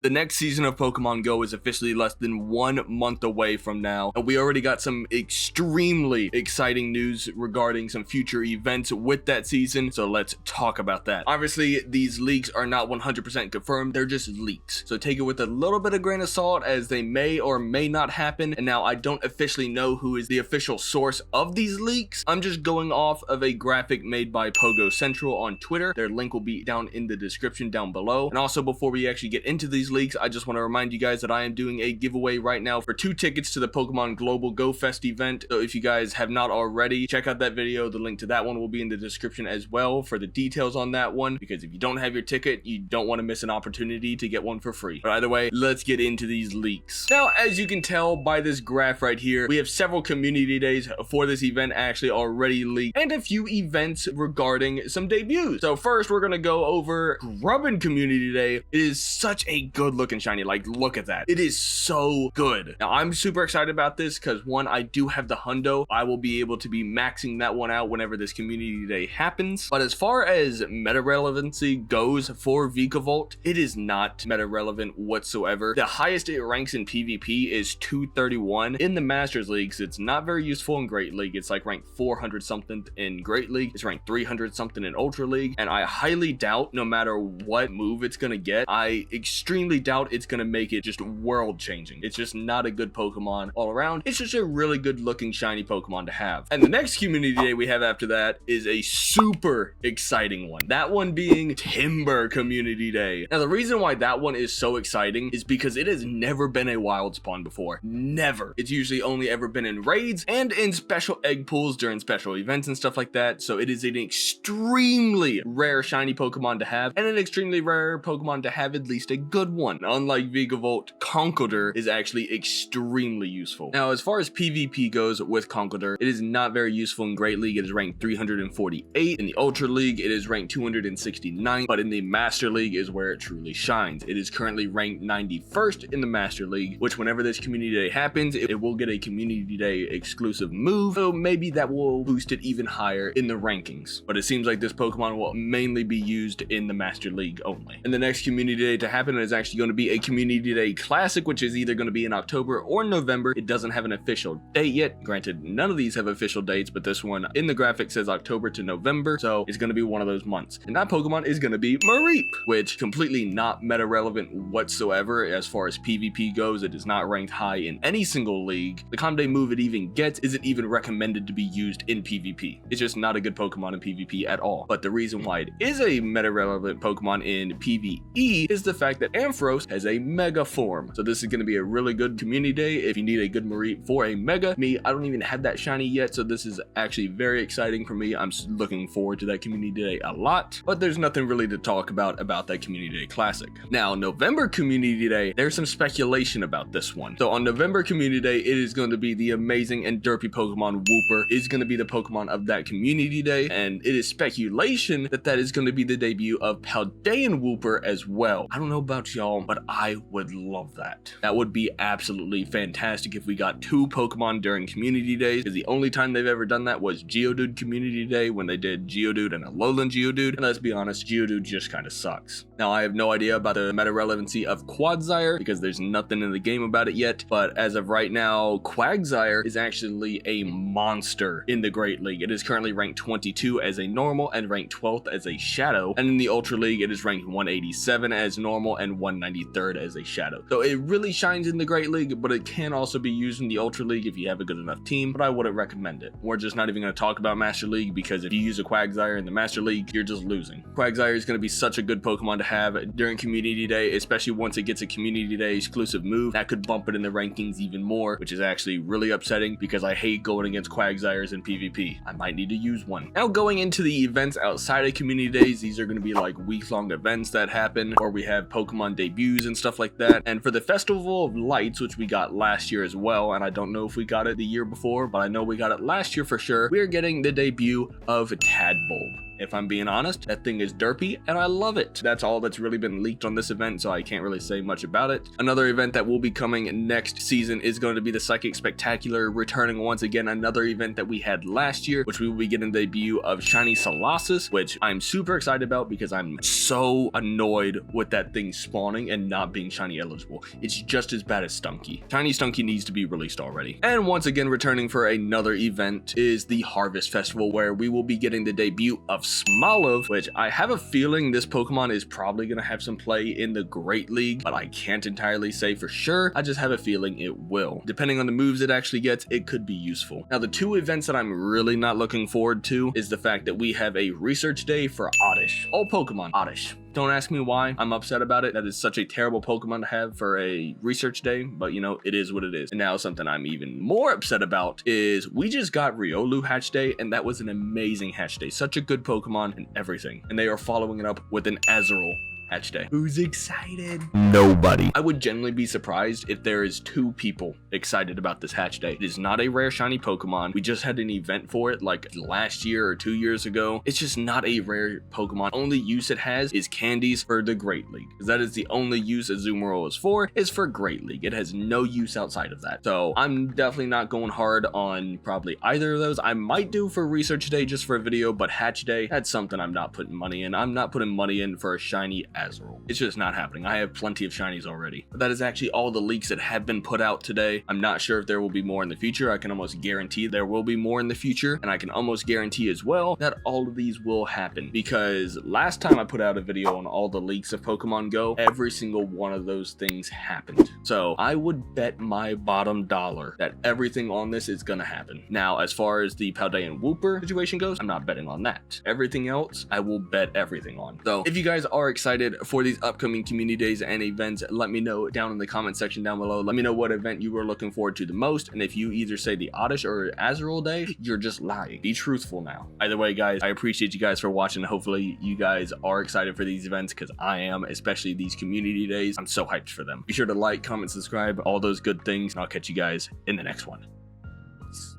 The next season of Pokemon Go is officially less than 1 month away from now, and we already got some extremely exciting news regarding some future events with that season, so let's talk about that. Obviously, these leaks are not 100% confirmed, they're just leaks, so take it with a little bit of grain of salt as they may or may not happen. And now I don't officially know who is the official source of these leaks. I'm just going off of a graphic made by Pogo Central on Twitter. Their link will be down in the description down below. And also, before we actually get into these leaks, I just want to remind you guys that I am doing a giveaway right now for 2 tickets to the Pokemon Global Go Fest event. So if you guys have not already, check out that video. The link to that one will be in the description as well for the details on that one, because if you don't have your ticket, you don't want to miss an opportunity to get one for free. But either way, let's get into these leaks. Now, as you can tell by this graph right here, we have several community days for this event actually already leaked, and a few events regarding some debuts. So first, we're going to go over Grubbin Community Day. It is such a good looking shiny. Like, look at that. It is so good. Now, I'm super excited about this because, one, I do have the hundo. I will be able to be maxing that one out whenever this community day happens. But as far as meta relevancy goes for Vikavolt, it is not meta relevant whatsoever. The highest it ranks in PvP is 231. In the Masters Leagues, it's not very useful in Great League. It's like ranked 400 something in Great League. It's ranked 300 something in Ultra League. And I highly doubt, no matter what move it's gonna get, I extremely doubt it's gonna make it just world changing. It's just not a good Pokemon all around. It's just a really good looking shiny Pokemon to have. And the next community day we have after that is a super exciting one. That one being Timber Community Day. Now, the reason why that one is so exciting is because it has never been a wild spawn before. Never. It's usually only ever been in raids and in special egg pools during special events and stuff like that. So it is an extremely rare shiny Pokemon to have, and an extremely rare Pokemon to have at least a good one. Unlike Vikavolt, Conquerter is actually extremely useful. Now, as far as PvP goes with Conquerter, it is not very useful in Great League. It is ranked 348. In the Ultra League, it is ranked 269, but in the Master League is where it truly shines. It is currently ranked 91st in the Master League, which whenever this community day happens, it will get a community day exclusive move, so maybe that will boost it even higher in the rankings. But it seems like this Pokemon will mainly be used in the Master League only. And the next community day to happen is actually going to be a community day classic, which is either going to be in October or November. It doesn't have an official date yet. Granted, none of these have official dates, but this one in the graphic says October to November, so it's going to be one of those months. And that Pokemon is going to be Mareep, which completely not meta relevant whatsoever as far as PvP goes. It is not ranked high in any single league. The Comday move it even gets isn't even recommended to be used in PvP. It's just not a good Pokemon in PvP at all. But the reason why it is a meta relevant Pokemon in PvE is the fact that Ampharos has a Mega form. So this is going to be a really good community day if you need a good Mareep for a Mega. Me, I don't even have that shiny yet, so this is actually very exciting for me. I'm looking forward to that community day a lot, but there's nothing really to talk about that community day classic. Now, November community day, there's some speculation about this one. So on November community day, it is going to be the amazing and derpy Pokemon Wooper is going to be the Pokemon of that community day, and it is speculation that that is going to be the debut of Paldean Wooper as well. I don't know about y'all, but I would love that. That would be absolutely fantastic if we got 2 Pokemon during community days, because the only time they've ever done that was Geodude community day when they did Geodude and Alolan Geodude, and let's be honest, Geodude just kind of sucks. Now, I have no idea about the meta relevancy of Quagsire because there's nothing in the game about it yet, but as of right now, Quagsire is actually a monster in the Great League. It is currently ranked 22 as a normal and ranked 12th as a shadow, and in the Ultra League, it is ranked 187 as normal and 193rd as a shadow. So it really shines in the Great League, but it can also be used in the Ultra League if you have a good enough team, but I wouldn't recommend it. We're just not even going to talk about Master League because if you use a Quagsire in the Master League, you're just losing. Quagsire is going to be such a good Pokemon to have during Community Day, especially once it gets a Community Day exclusive move. That could bump it in the rankings even more, which is actually really upsetting because I hate going against Quagsires in PvP. I might need to use one. Now, going into the events outside of Community Days, these are going to be like week-long events that happen, or we have Pokemon debuts and stuff like that. And for the the Festival of Lights, which we got last year as well, and I don't know if we got it the year before, but I know we got it last year for sure, we are getting the debut of Tadbulb. If I'm being honest, that thing is derpy and I love it. That's all that's really been leaked on this event, so I can't really say much about it. Another event that will be coming next season is going to be the Psychic Spectacular, returning once again, another event that we had last year, which we will be getting the debut of Shiny Colossus, which I'm super excited about because I'm so annoyed with that thing spawning and not being shiny eligible. It's just as bad as Stunky. Shiny Stunky needs to be released already. And once again, returning for another event is the Harvest Festival, where we will be getting the debut of Smoliv, which I have a feeling this Pokemon is probably going to have some play in the Great League, but I can't entirely say for sure. I just have a feeling it will. Depending on the moves it actually gets, it could be useful. Now, the two events that I'm really not looking forward to is the fact that we have a research day for Oddish. All Pokemon Oddish. Don't ask me why I'm upset about it. That is such a terrible Pokemon to have for a research day, but you know, it is what it is. And now something I'm even more upset about is we just got Riolu Hatch Day, and that was an amazing Hatch Day. Such a good Pokemon and everything. And they are following it up with an Azurill Hatch Day. Who's excited? Nobody. I would genuinely be surprised if there is 2 people excited about this Hatch Day. It is not a rare shiny Pokemon. We just had an event for it like last year or 2 years ago. It's just not a rare Pokemon. Only use it has is candies for the Great League, because that is the only use Azumarill is for Great League. It has no use outside of that. So I'm definitely not going hard on probably either of those. I might do for Research Day just for a video, but Hatch Day, that's something I'm not putting money in. I'm not putting money in for a shiny Azurill. It's just not happening. I have plenty of shinies already. But that is actually all the leaks that have been put out today. I'm not sure if there will be more in the future. I can almost guarantee there will be more in the future, and I can almost guarantee as well that all of these will happen, because last time I put out a video on all the leaks of Pokemon Go, every single one of those things happened. So I would bet my bottom dollar that everything on this is gonna happen. Now, as far as the Paldean Wooper situation goes, I'm not betting on that. Everything else, I will bet everything on. So if you guys are excited for these upcoming community days and events, let me know down in the comment section down below. Let me know what event you were looking forward to the most, and if you either say the Oddish or Azurill Day, you're just lying. Be truthful now. Either way, guys, I appreciate you guys for watching. Hopefully you guys are excited for these events, because I am, especially these community days. I'm so hyped for them. Be sure to like, comment, subscribe, all those good things, and I'll catch you guys in the next one.